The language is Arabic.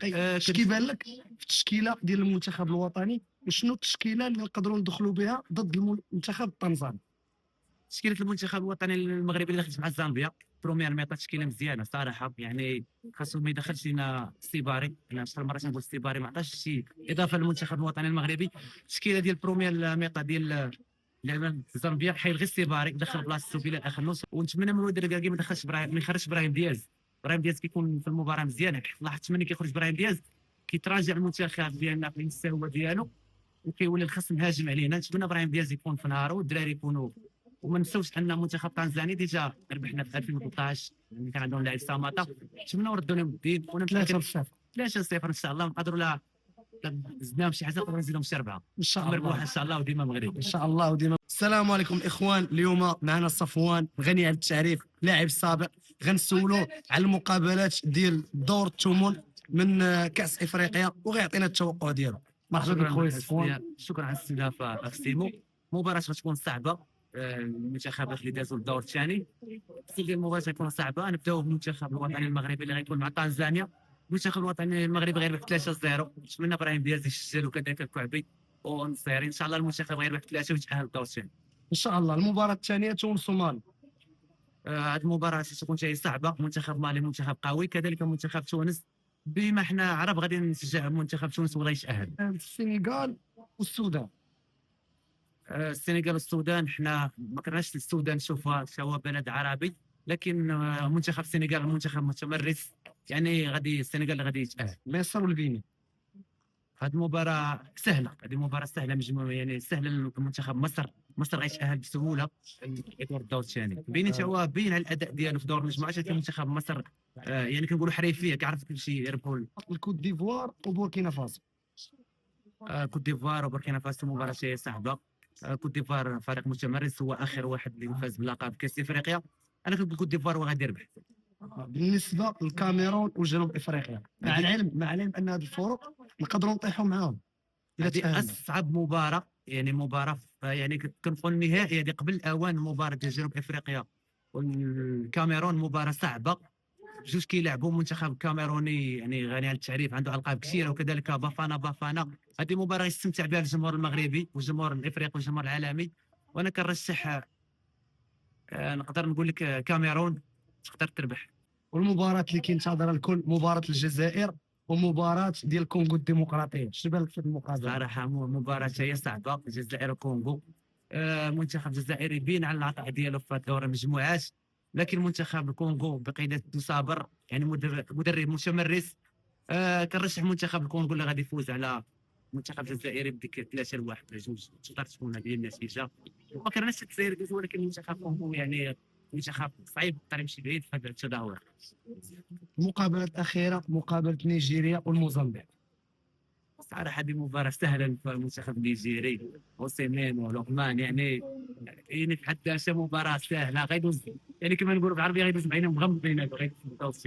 اش كيبان لك في التشكيله ديال المنتخب الوطني، وشنو التشكيله اللي نقدروا ندخلوا بها ضد المنتخب التنزاني؟ تشكيله المنتخب الوطني المغربي اللي دخلت مع زامبيا بروميير ميطا تشكيله مزيانه صراحه، يعني خاصو ما يدخلش لنا السيباري. انا شحال مره تنقول السيباري ما عطاش شي اضافه للمنتخب الوطني المغربي. التشكيله ديال بروميير ميطا ديال لعبه زامبيا حيد غير السيباري دخل بلاصتو بلال اخنوس، ونتمنى من ولد الركاكي ما دخلش ما يخرجش ابراهيم دياز. ابراهيم دياز كيكون في المباراه مزيان، لاحظت ملي كيخرج ابراهيم دياز كيتراجع المنتخب ديالنا في المستوى ديالو وكيولي الخصم هاجم علينا. نتمنى ابراهيم دياز يكون في نهارو والدراري يكونوا. وما نساوش ان منتخب تنزاني ديجا ربحنا في 2013 يعني كان عندهم لاعب ساماتا، نتمنوا ردوا لهم الدين 3-0 3-0 ان شاء الله. نقدروا لا زدناهم شي حاجه نقدروا نزيدهم شي 4 ان شاء مربوحه الله. ان شاء الله وديما مغرب. ان شاء الله وديما. السلام عليكم الاخوان، اليوم معنا صفوان غني عن التعريف، لاعب سابق. غنسولو على المقابلات ديال دور الثمن من كاس افريقيا وغيعطينا التوقع ديالو. مرحبا بك خويا صفوان. شكرا على الاستضافه اخسيمو. مباراه غتكون صعبه، المنتخبات اللي دازوا الدور الثاني ديال المباراه غتكون صعبه. نبداو بالمنتخب الوطني المغربي اللي غيكون مع تنزانيا. المنتخب الوطني المغربي غيربح 3-0، نتمنى ابراهيم دياز يسجل وكذلك الكعبي ونصيري ان شاء الله المنتخب غيربح 3 ويتاهل للدور الثاني. ان شاء الله. المباراه الثانيه تونس ومالي. هذه المباراه ستكون جايه صعبه، منتخب مالي منتخب قوي كذلك منتخب تونس. بما حنا عرب غادي نشجع منتخب تونس وغادي يتاهل. السنغال والسودان. السنغال والسودان حنا ما كرهناش السودان نشوفها هو بلد عربي، لكن منتخب السنغال منتخب متمرس، يعني غادي السنغال اللي غادي يتاهل. مصر والبيني. هذه المباراه سهله، هذه مباراه سهله مجموعه يعني سهله لمنتخب مصر. مصر غيتاهل بسهوله يدور الدور الثاني. بين تا هو بين على الاداء ديالو في دور المجموعات، لكن منتخب مصر يعني كنقولوا حريفيه كيعرف كل شيء يربحوا. الكوت ديفوار وبوركينا فاسو. كوت ديفوار وبوركينا فاسو مباراه شيء صعبه. كوت ديفوار فريق متمرس، هو اخر واحد اللي فاز بلقب كاس افريقيا. انا كنقول كوت ديفوار هو غادي يربح. بالنسبه للكاميرون وجنوب افريقيا، مع العلم ان هذه الفرق نقدروا نطيحوا معاهم. هذه اصعب مباراه، يعني مباراه يعني كنقول النهائي هذه قبل الاوان. مباراه ديال جنوب افريقيا والكاميرون مباراه صعبه، جوج كيلعبوا منتخب كاميروني يعني غني عن التعريف، عنده القاب كثيره وكذلك بافانا. هذه مباراه يستمتع بها الجمهور المغربي والجمهور الافريقي والجمهور العالمي، وانا كنرشح نقدر نقول لك كاميرون تقدر تربح. والمباراه اللي كينتظرها الكل مباراه الجزائر ومباراه ديال الكونغو الديمقراطيه. شنو بان لك في المقابله؟ صراحه مباراه هي صعبه، الجزائر وكونغو. منتخب الجزائر يبين على العطاء ديالو في دور المجموعات، لكن منتخب الكونغو بقياده صابر يعني مدرب متمرس. كنرشح منتخب الكونغو اللي غادي يفوز على المنتخب الجزائري بديك 3-1 2. تقدر تكون هذه النتيجه. ما كرهناش الجزائر ولكن المنتخب الكونغو يعني منتخب صعيب يقدر يمشي بعيد في هذا التدهور. المقابله الاخيره مقابله نيجيريا والموزمبيق. صراحه هذه مباراه سهله للمنتخب النيجيري، اوسيمين ولقمان يعني في حد ذاتها مباراه سهله غيدوز، يعني كما نقولوا بالعربيه غيدوز بعينهم مغمضين غيدوز.